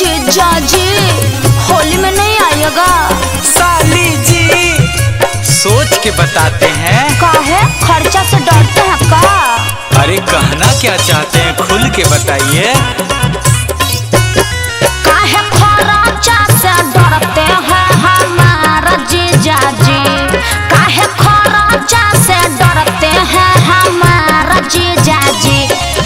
जीजा जी होली में नहीं आएगा? साली जी सोच के बताते हैं। काहे खर्चा से डरते हैं का? अरे कहना क्या चाहते हैं खुल के बताइए। काहे खर्चा से डरते हैं हमारा जीजा जी? काहे खर्चा से डरते हैं हमारा जीजा जी?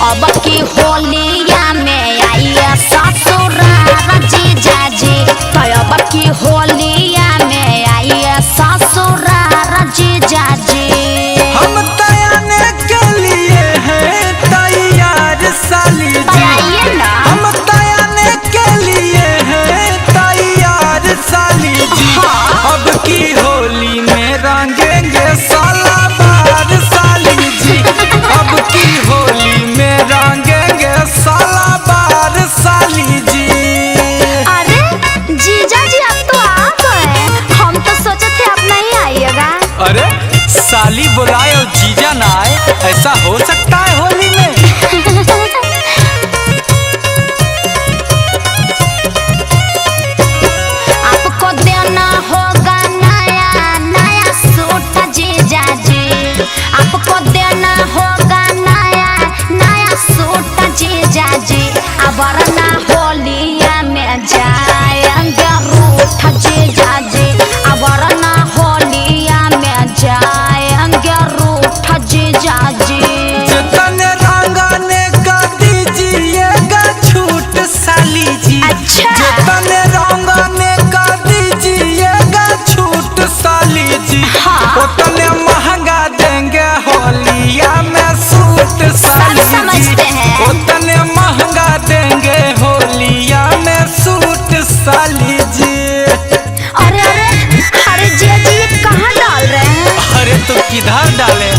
अब की होलिया में आइए ससुराल जीजा जी, तो अब की होलिया में आइए ससुराल जीजा जी। हम तैयार के लिए हैं तैयार साली जी। आइए ना। हम तैयार के लिए हैं तैयार साली जी। हाँ। अब की होली में रंगेंगे साला बार साली जी। अब की होली में रंगेंगे साला बार साली जी। अरे जीजा जी आप तो आ गए, हम तो सोचे थे आप नहीं आइएगा। अरे साली बुलाए और जीजा ना आए, ऐसा हो सकता है होली में? आपको देना होगा नया नया सूट जीजा जी, आपको देना होगा नया नया सूट जीजा जी। अब वरना होलिया में जाएंगे रूठ जीजा जी, अब वरना होलिया में जाएंगे रूठ जीजा जी। जितने रंगाने का दीजिएगा छूट साली जी। अच्छा। जितने रंगाने का दीजिएगा छूट साली जी। हाँ। उतने महंगा देंगे होलिया में सूट साली सब समझते जी। हैं। उतने महंगा देंगे होलिया में सूट साली जी। अरे अरे अरे जीजा जी ये कहाँ डाल रहे हैं? अरे तो किधर डाले,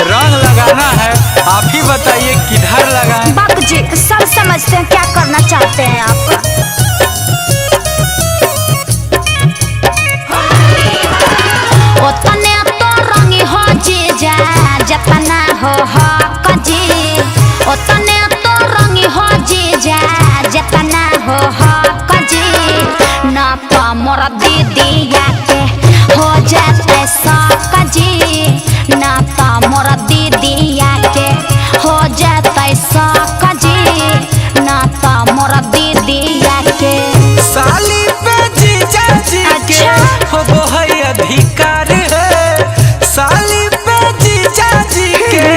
रंग लगाना है, आप ही बताइए किधर लगाएं। बाबू जी सब समझते हैं क्या करना चाहते हैं आप। उतने तो रंगी हो जीजा जतना हो कजी, उतने तो रंगी हो जीजा जतना हो कजी। ना तो मोर दीदिया के हो जाते सकजी, ना तो मोर दीदिया के हो जाते सकजी, ना तो मोर दीदिया के। साली पे जीजा जी के अच्छा। हो वो है अधिकार है। साली पे जीजा जी के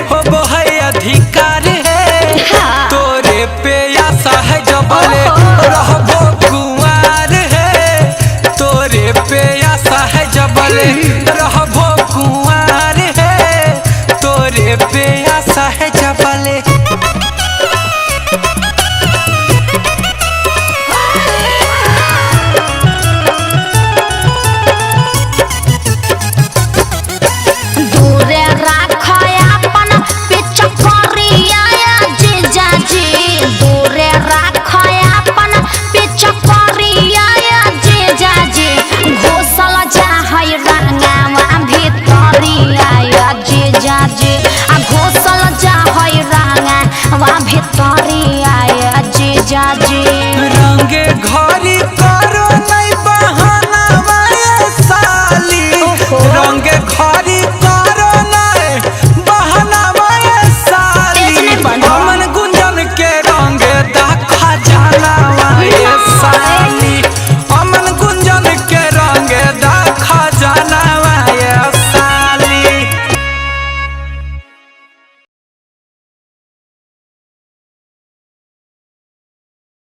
हो वो है अधिकार है। हाँ। तोरे पे आशा है जबले ओहो। रहबो कुंवार है। तोरे पे आशा है जबले रहबो कुंवार है। तोरे पे आशा है जबले। दूरे राखो अपन पिचकारिया जीजा जी, दूरे राखो अपन पिचकारिया जीजा जी। घोसल चाहे रंगावा भितरिया जीजा जी, आ घोसल चाहे रंगावा भितरिया जीजा जी।